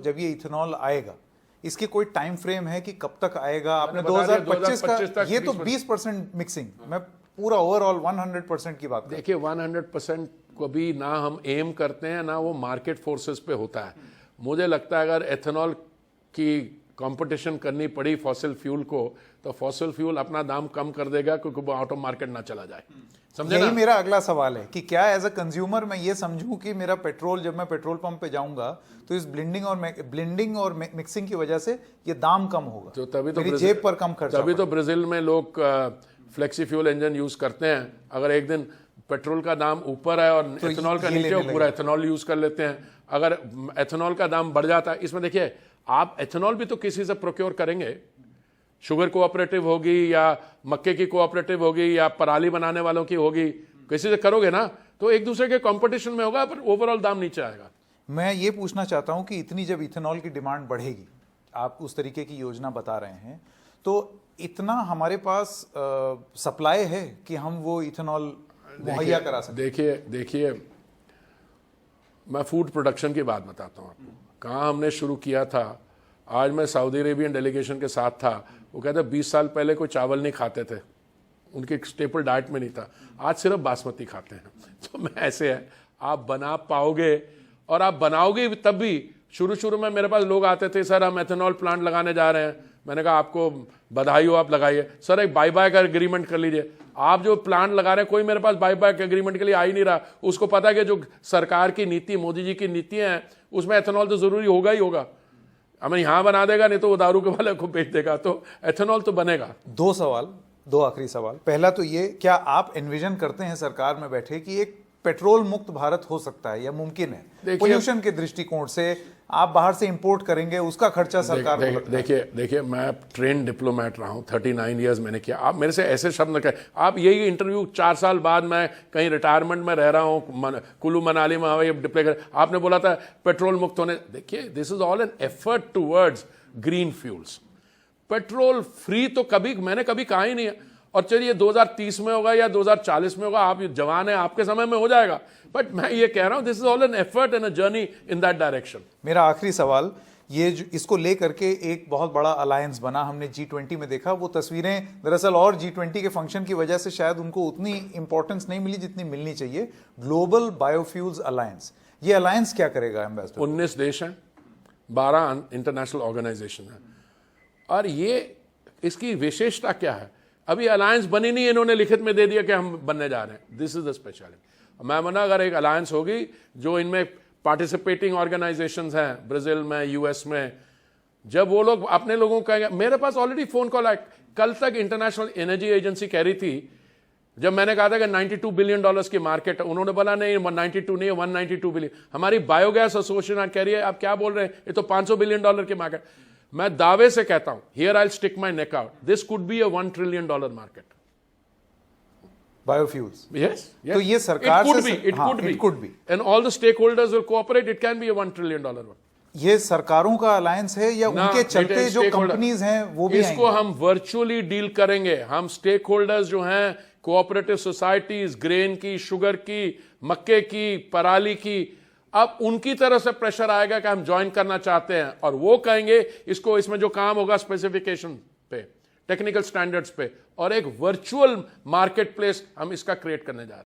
जब ये इथेनॉल आएगा, इसकी कोई टाइम फ्रेम है कि कब तक आएगा? आपने बता दिया 2025 का, 2025 तक ये तो 20% मिक्सिंग, मैं पूरा ओवरऑल 100% की बात कर। देखिए 100% को भी ना हम एम करते हैं, ना वो मार्केट फोर्सेस पे होता है। मुझे लगता है अगर एथेनॉल की कंपटीशन करनी पड़ी फॉसिल फ्यूल को, तो फॉसिल फ्यूल अपना दाम कम कर देगा क्योंकि वो आउट ऑफ मार्केट ना चला जाए। समझे यही ना? मेरा अगला सवाल है कि क्या एज अ कंज्यूमर मैं ये समझूं कि मेरा पेट्रोल, जब मैं पेट्रोल पंप पे जाऊंगा तो इस ब्लेंडिंग और मिक्सिंग की वजह से ये दाम कम होगा, तो तभी तो मेरी जेब पर कम खर्चा तभी तो ब्राजील में लोग फ्लेक्सी फ्यूल इंजन यूज करते हैं। अगर एक दिन पेट्रोल का दाम ऊपर है और तो एथेनॉल का ये नीचे, लेने वो पूरा एथेनॉल यूज कर लेते हैं। अगर एथेनॉल का दाम बढ़ जाता है, इसमें देखिए आप एथेनॉल भी तो किसी से प्रोक्योर करेंगे, शुगर कोऑपरेटिव होगी या मक्के की कोऑपरेटिव होगी या पराली बनाने वालों की होगी, किसी से करोगे ना, तो एक दूसरे के कंपटीशन में होगा, पर ओवरऑल दाम नीचे आएगा। मैं ये पूछना चाहता हूं कि इतनी जब इथेनॉल की डिमांड बढ़ेगी, आप उस तरीके की योजना बता रहे हैं, तो इतना हमारे पास सप्लाई है कि हम वो इथेनॉल मुहैया करा सकते? देखिए मैं फूड प्रोडक्शन की बात बताता हूँ आपको, कहाँ हमने शुरू किया था। आज मैं सऊदी अरेबियन डेलीगेशन के साथ था, वो कहते 20 साल पहले कोई चावल नहीं खाते थे, उनके स्टेपल डाइट में नहीं था, आज सिर्फ बासमती खाते हैं। तो मैं ऐसे है, आप बना पाओगे और आप बनाओगे तब भी। शुरू में मेरे पास लोग आते थे, सर हम एथेनॉल प्लांट लगाने जा रहे हैं। मैंने कहा आपको बधाई हो, आप लगाइए। सर एक बाय का एग्रीमेंट कर लीजिए। आप जो प्लांट लगा रहे हैं, कोई मेरे पास बाय एग्रीमेंट के लिए आ ही नहीं रहा। उसको पता है कि जो सरकार की नीति, मोदी जी की नीतियां हैं, उसमें एथेनॉल तो जरूरी होगा ही होगा। हमें यहां बना देगा, नहीं तो वो दारू के वाले को बेच देगा, तो एथेनॉल तो बनेगा। दो आखिरी सवाल। पहला तो ये, क्या आप एनविजन करते हैं सरकार में बैठे कि एक पेट्रोल मुक्त भारत हो सकता है या मुमकिन है? पोल्यूशन के दृष्टिकोण से आप बाहर से इंपोर्ट करेंगे, उसका खर्चा सरकार को लगता है। देखिए मैं ट्रेन डिप्लोमेट रहा हूँ, 39 ईयर्स मैंने किया। आप मेरे से ऐसे शब्द न कहें। आप यही इंटरव्यू 4 साल बाद मैं कहीं रिटायरमेंट में रह रहा हूँ, कुल्लू मनाली में हवाई डिप्ले कर, आपने बोला था पेट्रोल मुक्त होने। देखिए this is all an effort towards green fuels. Petrol free तो कभी मैंने कभी कहा ही नहीं है। और चलिए 2030 में होगा या 2040 में होगा, आप जवान हैं, आपके समय में हो जाएगा। बट मैं ये कह रहा हूं, this is all an effort and a journey in that direction. मेरा आखिरी सवाल, ये इसको लेकर के एक बहुत बड़ा अलायंस बना, हमने G20 में देखा। वो तस्वीरें दरअसल और G20 के फंक्शन की वजह से शायद उनको उतनी इंपॉर्टेंस नहीं मिली जितनी मिलनी चाहिए। ग्लोबल बायोफ्यूल्स अलायंस, ये अलायंस क्या करेगा एम्बेसडर? 19 देश हैं, 12 इंटरनेशनल ऑर्गेनाइजेशन है। और ये इसकी विशेषता क्या है? अभी अलायंस बनी नहीं, इन्होंने लिखित में दे दिया कि हम बनने जा रहे हैं। This is the speciality. मैं माना अगर एक अलायंस होगी जो इनमें पार्टिसिपेटिंग ऑर्गेनाइजेशंस हैं, ब्राजील में, यूएस में, जब वो लोग अपने लोगों को कहेंगे। मेरे पास ऑलरेडी फोन कॉल आया, कल तक इंटरनेशनल एनर्जी एजेंसी कह रही थी, जब मैंने कहा था कि $92 बिलियन की मार्केट है, उन्होंने बोला नहीं 92 नहीं, 192 बिलियन। हमारी बायोगैस एसोसिएशन कह रही है आप क्या बोल रहे हैं, ये तो $500 बिलियन की मार्केट। मैं दावे से कहता हूं, here I will stick my neck out, this could be a $1 trillion market. Biofuels, yes, तो ये सरकार it could be and all the stakeholders will cooperate, it can be a $1 trillion one। ये सरकारों का अलायंस है या उनके चलते जो कंपनीज हैं वो भी इसको हम वर्चुअली डील करेंगे। हम स्टेक होल्डर्स जो हैं, कोऑपरेटिव सोसाइटीज, ग्रेन की, शुगर की, मक्के की, पराली की, अब उनकी तरफ से प्रेशर आएगा कि हम ज्वाइन करना चाहते हैं, और वो कहेंगे इसको, इसमें जो काम होगा स्पेसिफिकेशन पे, टेक्निकल स्टैंडर्ड्स पे, और एक वर्चुअल मार्केट प्लेस हम इसका क्रिएट करने जा रहे हैं।